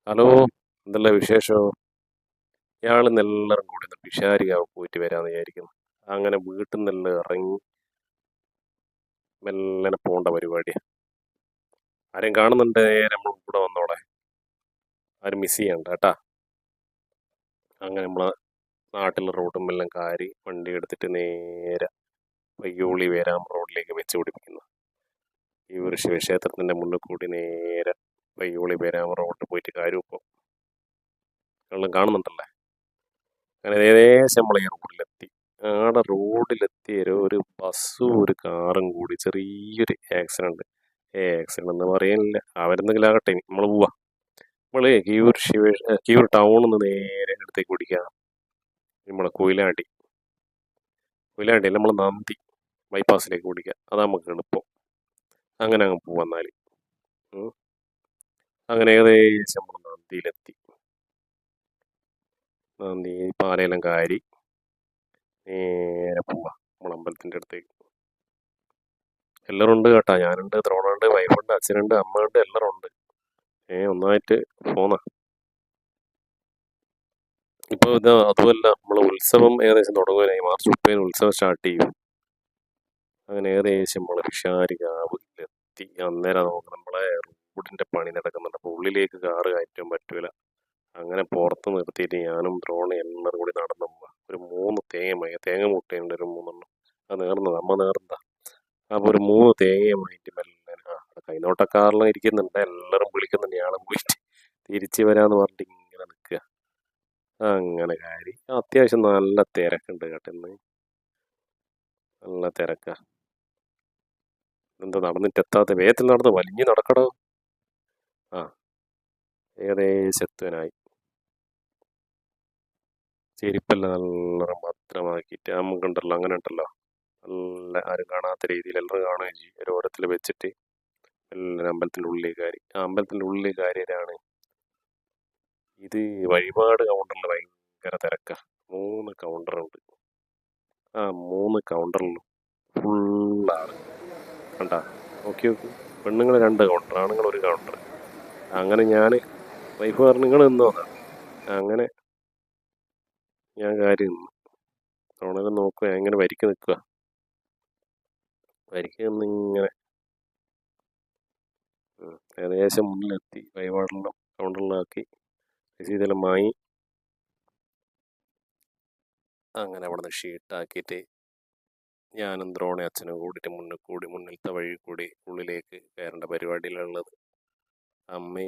Hello, എന്തെല്ലാം വിശേഷം? ഇയാൾ എല്ലാവരും കൂടി ഒന്ന് പിഷാരികാവ് പോയിട്ട് വരാമെന്ന് വിചാരിക്കുന്നു. അങ്ങനെ വീട്ടിൽ നിന്നെല്ലാം ഇറങ്ങി മെല്ലനെ പോകേണ്ട പരിപാടിയാണ്. ആരെയും കാണുന്നുണ്ട് നേരെ നമ്മൾ കൂടെ വന്നോടെ. ആരും മിസ് ചെയ്യണ്ട കേട്ടാ. അങ്ങനെ നമ്മളെ നാട്ടിലെ റോഡുമെല്ലാം കാരി വണ്ടി എടുത്തിട്ട് നേരെ പയ്യോളി വേരാം റോഡിലേക്ക് വെച്ച് പിടിപ്പിക്കുന്നു. ഈ ഒരു ശിവക്ഷേത്രത്തിൻ്റെ മുന്നിൽ കൂടി നേരെ പയ്യോളി വേരാം റോഡിൽ പോയിട്ട് കാര്യം ഇപ്പോൾ എല്ലാം കാണുന്നുണ്ടല്ലേ. അങ്ങനെ ഏകദേശം നമ്മൾ ഈ റോഡിലെത്തി. ആടെ റോഡിലെത്തിയ ഒരു ബസ്സും ഒരു കാറും കൂടി ചെറിയൊരു ആക്സിഡന്റ്. ആക്സിഡന്റ് എന്ന് പറയാനില്ല, അവരെന്തെങ്കിലും ആകട്ടെ, നമ്മൾ പോവാ. നമ്മള് കീവൂർ ടൗണിൽ നിന്ന് നേരെ അടുത്തേക്ക് പിടിക്കുക. നമ്മളെ കൊയിലാണ്ടി അല്ല, നമ്മൾ നന്ദി ബൈപ്പാസിലേക്ക് പിടിക്കുക. അത് നമുക്ക് എളുപ്പം. അങ്ങനെ അങ്ങ് പോവന്നാൽ. അങ്ങനെ ഏകദേശം നമ്മൾ നന്ദിയിലെത്തി. നന്ദി പാലയെല്ലാം കാരി നേരെ പോവാ നമ്മൾ അമ്പലത്തിൻ്റെ അടുത്തേക്ക്. എല്ലാവരും ഉണ്ട് കേട്ടാ. ഞാനുണ്ട്, ദ്രോണുണ്ട്, വൈഫുണ്ട്, അച്ഛനുണ്ട്, അമ്മ ഉണ്ട്, എല്ലാവരും ഉണ്ട്. ഒന്നായിട്ട് പോന്ന. ഇപ്പോൾ ഇത് അതുമല്ല, നമ്മൾ ഉത്സവം ഏകദേശം തുടങ്ങുവാനായി. മാർച്ച് 30 ഉത്സവം സ്റ്റാർട്ട് ചെയ്യും. അങ്ങനെ ഏകദേശം നമ്മൾ പിഷാരികാവിലെത്തി. അന്നേരം നമുക്ക് നമ്മളെ റോഡിൻ്റെ പണി നടക്കുന്നുണ്ട്. അപ്പോൾ ഉള്ളിലേക്ക് കാറ് കയറ്റാൻ പറ്റൂല. അങ്ങനെ പുറത്ത് നിർത്തിയിട്ട് ഞാനും ദ്രോണും എല്ലാവരും കൂടി നടന്നു പോവാ. ഒരു 3 തേങ്ങ മുട്ടയുണ്ട്, ഒരു 3 അത് നേർന്നതാ, അമ്മ നേർന്നതാ. അപ്പോൾ ഒരു 3 തേങ്ങയുമായിട്ട് മെല്ലെ കൈനോട്ടക്കാരെല്ലാം ഇരിക്കുന്നുണ്ട്. എല്ലാവരും വിളിക്കുന്നുണ്ട് ഞാളും പോയിട്ട് തിരിച്ച് വരാമെന്ന് പറഞ്ഞിട്ട് ഇങ്ങനെ നിൽക്കുക. അങ്ങനെ കാര്യം അത്യാവശ്യം നല്ല തിരക്കുണ്ട് കേട്ടോ. ഇന്ന് നല്ല തിരക്കാ. എന്താ നടന്നിട്ട് എത്താത്ത? വേഗത്തിൽ നടന്ന് വലിഞ്ഞ് നടക്കടോ. ആ, ഏകദേശം എത്തുവാനായി. ചെരുപ്പെല്ലാം നല്ല ഭദ്രമാക്കിയിട്ട് നമുക്കുണ്ടല്ലോ, അങ്ങനെ ഉണ്ടല്ലോ, നല്ല ആരും കാണാത്ത രീതിയിൽ എല്ലാവരും കാണുകയും ചെയ്യും. ഒരു ഓരത്തിൽ വെച്ചിട്ട് എല്ലാം അമ്പലത്തിൻ്റെ ഉള്ളിൽ കയറി. ആ അമ്പലത്തിൻ്റെ ഉള്ളിൽ കയറിയതാണ്. ഇത് വഴിപാട് കൗണ്ടറിൽ ഭയങ്കര തിരക്കാ. 3 കൗണ്ടറുണ്ട്. ആ 3 കൗണ്ടറിലും ഫുള്ളാണ്. കണ്ടാ, നോക്കി നോക്ക്. പെണ്ണുങ്ങൾ 2 കൗണ്ടർ, ആണുങ്ങൾ 1 കൗണ്ടർ. അങ്ങനെ ഞാൻ വൈഫ് പറഞ്ഞു നിങ്ങൾ നിന്നോ. അങ്ങനെ ഞാൻ കാര്യം നിന്നു. അവണെല്ലാം നോക്കുക, ഇങ്ങനെ വരിക്ക് നിൽക്കുക. വരിക്ക് നിന്നിങ്ങനെ ഏകദേശം മുന്നിലെത്തി. വഴിപാടെല്ലാം കൗണ്ടറിലാക്കി രസീതെല്ലാം വാങ്ങി. അങ്ങനെ അവിടെ നിന്ന് ഷീട്ടാക്കിയിട്ട് ഞാനും ദ്രോണി അച്ഛനും കൂടിയിട്ട് മുന്നിലത്തെ വഴി കൂടി ഉള്ളിലേക്ക് കയറേണ്ട പരിപാടിയിലുള്ളത്. അമ്മയും